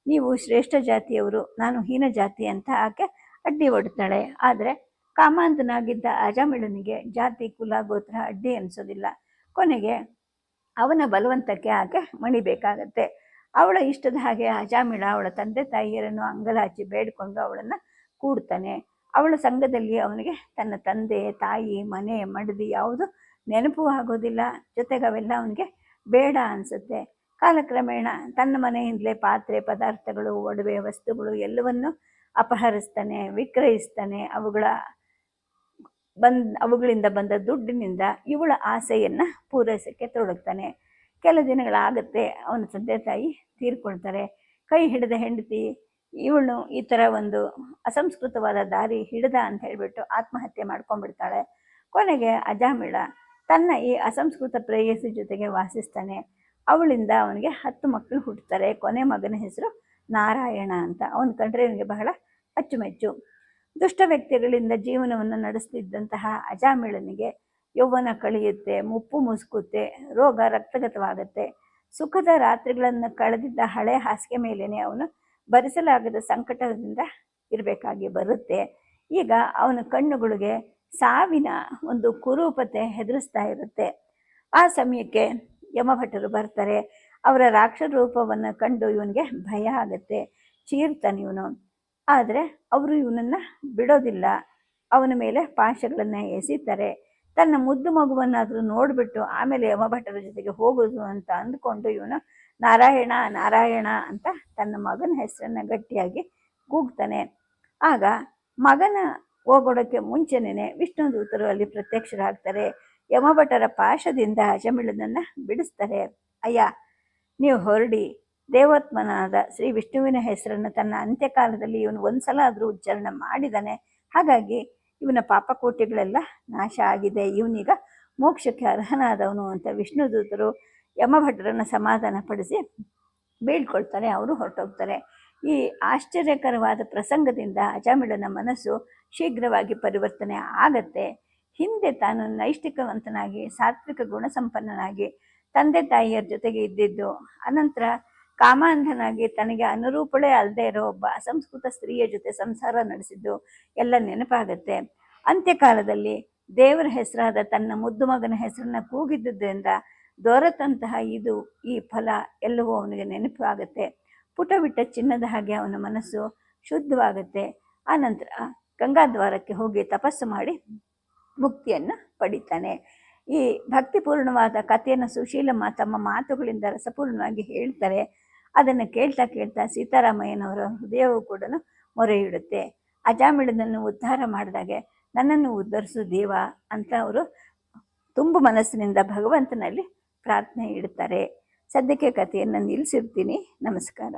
ನೀವು ಶ್ರೇಷ್ಠ ಜಾತಿಯವರು, ನಾನು ಹೀನ ಜಾತಿ ಅಂತ ಆಕೆ ಅಡ್ಡಿ ಹೊಡ್ತಾಳೆ. ಆದರೆ ಕಾಮಾಂತನಾಗಿದ್ದ ಅಜಾಮಿಳನಿಗೆ ಜಾತಿ ಕುಲ ಗೋತ್ರ ಅಡ್ಡಿ ಅನಿಸೋದಿಲ್ಲ. ಕೊನೆಗೆ ಅವನ ಬಲವಂತಕ್ಕೆ ಆಕೆ ಮಣಿಬೇಕಾಗತ್ತೆ. ಅವಳ ಇಷ್ಟದ ಹಾಗೆ ಅಜಾಮಿಳ ಅವಳ ತಂದೆ ತಾಯಿಯರನ್ನು ಅಂಗಲಾಚಿ ಬೇಡಿಕೊಂಡು ಅವಳನ್ನು ಕೂಡ್ತಾನೆ. ಅವಳ ಸಂಘದಲ್ಲಿ ಅವನಿಗೆ ತನ್ನ ತಂದೆ ತಾಯಿ ಮನೆ ಮಡದಿ ಯಾವುದು ನೆನಪು ಆಗೋದಿಲ್ಲ. ಜೊತೆಗೆ ಅವೆಲ್ಲ ಅವನಿಗೆ ಬೇಡ ಅನಿಸುತ್ತೆ. ಕಾಲಕ್ರಮೇಣ ತನ್ನ ಮನೆಯಿಂದಲೇ ಪಾತ್ರೆ ಪದಾರ್ಥಗಳು ಒಡವೆ ವಸ್ತುಗಳು ಎಲ್ಲವನ್ನು ಅಪಹರಿಸ್ತಾನೆ, ವಿಕ್ರಯಿಸ್ತಾನೆ. ಅವುಗಳಿಂದ ಬಂದ ದುಡ್ಡಿನಿಂದ ಇವಳ ಆಸೆಯನ್ನು ಪೂರೈಸೋಕ್ಕೆ ತೊಡಗ್ತಾನೆ. ಕೆಲ ದಿನಗಳಾಗುತ್ತೆ, ಅವನ ತಂದೆ ತಾಯಿ ತೀರ್ಕೊಳ್ತಾರೆ. ಕೈ ಹಿಡಿದ ಹೆಂಡತಿ ಇವಳು ಈ ಥರ ಒಂದು ಅಸಂಸ್ಕೃತವಾದ ದಾರಿ ಹಿಡಿದ ಅಂತ ಹೇಳಿಬಿಟ್ಟು ಆತ್ಮಹತ್ಯೆ ಮಾಡ್ಕೊಂಡ್ಬಿಡ್ತಾಳೆ. ಕೊನೆಗೆ ಅಜಾಮಿಳ ತನ್ನ ಈ ಅಸಂಸ್ಕೃತ ಪ್ರೇಯಸಿ ಜೊತೆಗೆ ವಾಸಿಸ್ತಾನೆ. ಅವಳಿಂದ ಅವನಿಗೆ 10 ಮಕ್ಕಳು ಹುಟ್ಟುತ್ತಾರೆ. ಕೊನೆ ಮಗನ ಹೆಸರು ನಾರಾಯಣ ಅಂತ. ಅವನ ಕಂಡ್ರೆ ಅವನಿಗೆ ಬಹಳ ಅಚ್ಚುಮೆಚ್ಚು. ದುಷ್ಟ ವ್ಯಕ್ತಿಗಳಿಂದ ಜೀವನವನ್ನು ನಡೆಸ್ತಿದ್ದಂತಹ ಅಜಾಮಿಳನಿಗೆ ಯೌವನ ಕಳೆಯುತ್ತೆ, ಮುಪ್ಪು ಮುಸುಕುತ್ತೆ, ರೋಗ ರಕ್ತಗತವಾಗುತ್ತೆ. ಸುಖದ ರಾತ್ರಿಗಳನ್ನು ಕಳೆದಿದ್ದ ಹಳೆ ಹಾಸಿಗೆ ಮೇಲೇನೆ ಅವನು ಭರಿಸಲಾಗದ ಸಂಕಟದಿಂದ ಇರಬೇಕಾಗಿ ಬರುತ್ತೆ. ಈಗ ಅವನ ಕಣ್ಣುಗಳಿಗೆ ಸಾವಿನ ಒಂದು ಕುರೂಪತೆ ಹೆದರಿಸ್ತಾ ಇರುತ್ತೆ. ಆ ಸಮಯಕ್ಕೆ ಯಮಭಟರು ಬರ್ತಾರೆ. ಅವರ ರಾಕ್ಷಸ ರೂಪವನ್ನು ಕಂಡು ಇವನಿಗೆ ಭಯ ಆಗುತ್ತೆ. ಚೀರ್ತಾನೆ ಇವನು. ಆದರೆ ಅವರು ಇವನನ್ನು ಬಿಡೋದಿಲ್ಲ. ಅವನ ಮೇಲೆ ಪಾಶಗಳನ್ನು ಎಸಿತಾರೆ. ತನ್ನ ಮುದ್ದು ಮಗುವನ್ನಾದರೂ ನೋಡಿಬಿಟ್ಟು ಆಮೇಲೆ ಯಮಭಟರ ಜೊತೆಗೆ ಹೋಗೋದು ಅಂತ ಅಂದ್ಕೊಂಡು ಇವನು ನಾರಾಯಣ ನಾರಾಯಣ ಅಂತ ತನ್ನ ಮಗನ ಹೆಸರನ್ನು ಗಟ್ಟಿಯಾಗಿ ಕೂಗ್ತಾನೆ. ಆಗ ಮಗನ ಹೋಗೋಡಕ್ಕೆ ಮುಂಚೆನೇ ವಿಷ್ಣು ದೂತರು ಅಲ್ಲಿ ಪ್ರತ್ಯಕ್ಷರಾಗ್ತಾರೆ. ಯಮಭಟರ ಪಾಶದಿಂದ ಅಜಮಿಳನನ್ನು ಬಿಡಿಸ್ತಾರೆ. ಅಯ್ಯ, ನೀವು ಹೊರಡಿ. ದೇವೋತ್ಮನಾದ ಶ್ರೀ ವಿಷ್ಣುವಿನ ಹೆಸರನ್ನು ತನ್ನ ಅಂತ್ಯಕಾಲದಲ್ಲಿ ಇವನು ಒಂದ್ಸಲ ಆದರೂ ಉಚ್ಚಾರಣೆ ಮಾಡಿದ್ದಾನೆ. ಹಾಗಾಗಿ ಇವನ ಪಾಪಕೋಟಿಗಳೆಲ್ಲ ನಾಶ ಆಗಿದೆ. ಇವನೀಗ ಮೋಕ್ಷಕ್ಕೆ ಅರ್ಹನಾದವನು ಅಂತ ವಿಷ್ಣು ದೂತರು ಯಮಭಟರನ್ನು ಸಮಾಧಾನ ಪಡಿಸಿ ಬೀಳ್ಕೊಳ್ತಾರೆ. ಅವರು ಹೊರಟೋಗ್ತಾರೆ. ಈ ಆಶ್ಚರ್ಯಕರವಾದ ಪ್ರಸಂಗದಿಂದ ಅಜಾಮಿಳನ ಮನಸ್ಸು ಶೀಘ್ರವಾಗಿ ಪರಿವರ್ತನೆ ಆಗತ್ತೆ. ಹಿಂದೆ ತಾನು ನೈಷ್ಠಿಕವಂತನಾಗಿ ಸಾತ್ವಿಕ ಗುಣಸಂಪನ್ನನಾಗಿ ತಂದೆ ತಾಯಿಯರ ಜೊತೆಗೆ ಇದ್ದಿದ್ದು, ಅನಂತರ ಕಾಮಾಂಧನಾಗಿ ತನಗೆ ಅನುರೂಪಳೇ ಅಲ್ಲದೆ ಇರೋ ಒಬ್ಬ ಅಸಂಸ್ಕೃತ ಸ್ತ್ರೀಯ ಜೊತೆ ಸಂಸಾರ ನಡೆಸಿದ್ದು ಎಲ್ಲ ನೆನಪಾಗತ್ತೆ. ಅಂತ್ಯಕಾಲದಲ್ಲಿ ದೇವರ ಹೆಸರಾದ ತನ್ನ ಮುದ್ದು ಮಗನ ಹೆಸರನ್ನ ಕೂಗಿದ್ದರಿಂದ ದೊರೆತಂತಹ ಈ ಫಲ ಎಲ್ಲವೂ ಅವನಿಗೆ ನೆನಪು ಆಗುತ್ತೆ. ಪುಟವಿಟ್ಟ ಚಿನ್ನದ ಹಾಗೆ ಅವನ ಮನಸ್ಸು ಶುದ್ಧವಾಗುತ್ತೆ. ಆನಂತರ ಗಂಗಾದ್ವಾರಕ್ಕೆ ಹೋಗಿ ತಪಸ್ಸು ಮಾಡಿ ಮುಕ್ತಿಯನ್ನು ಪಡಿತಾನೆ. ಈ ಭಕ್ತಿಪೂರ್ಣವಾದ ಕಥೆಯನ್ನು ಸುಶೀಲಮ್ಮ ತಮ್ಮ ಮಾತುಗಳಿಂದ ರಸಪೂರ್ಣವಾಗಿ ಹೇಳ್ತಾರೆ. ಅದನ್ನು ಕೇಳ್ತಾ ಕೇಳ್ತಾ ಸೀತಾರಾಮಯ್ಯನವರ ಹೃದಯವೂ ಕೂಡ ಮೊರೆಯಿಡುತ್ತೆ. ಅಜಾಮಿಳನನ್ನು ಉದ್ಧಾರ ಮಾಡಿದಾಗೆ ನನ್ನನ್ನು ಉದ್ಧರಿಸು ದೇವ ಅಂತ ಅವರು ತುಂಬು ಮನಸ್ಸಿನಿಂದ ಭಗವಂತನಲ್ಲಿ ಪ್ರಾರ್ಥನೆ ಇಡ್ತಾರೆ. ಸದ್ಯಕ್ಕೆ ಕಥೆಯನ್ನು ನಿಲ್ಲಿಸಿರ್ತೀನಿ. ನಮಸ್ಕಾರ.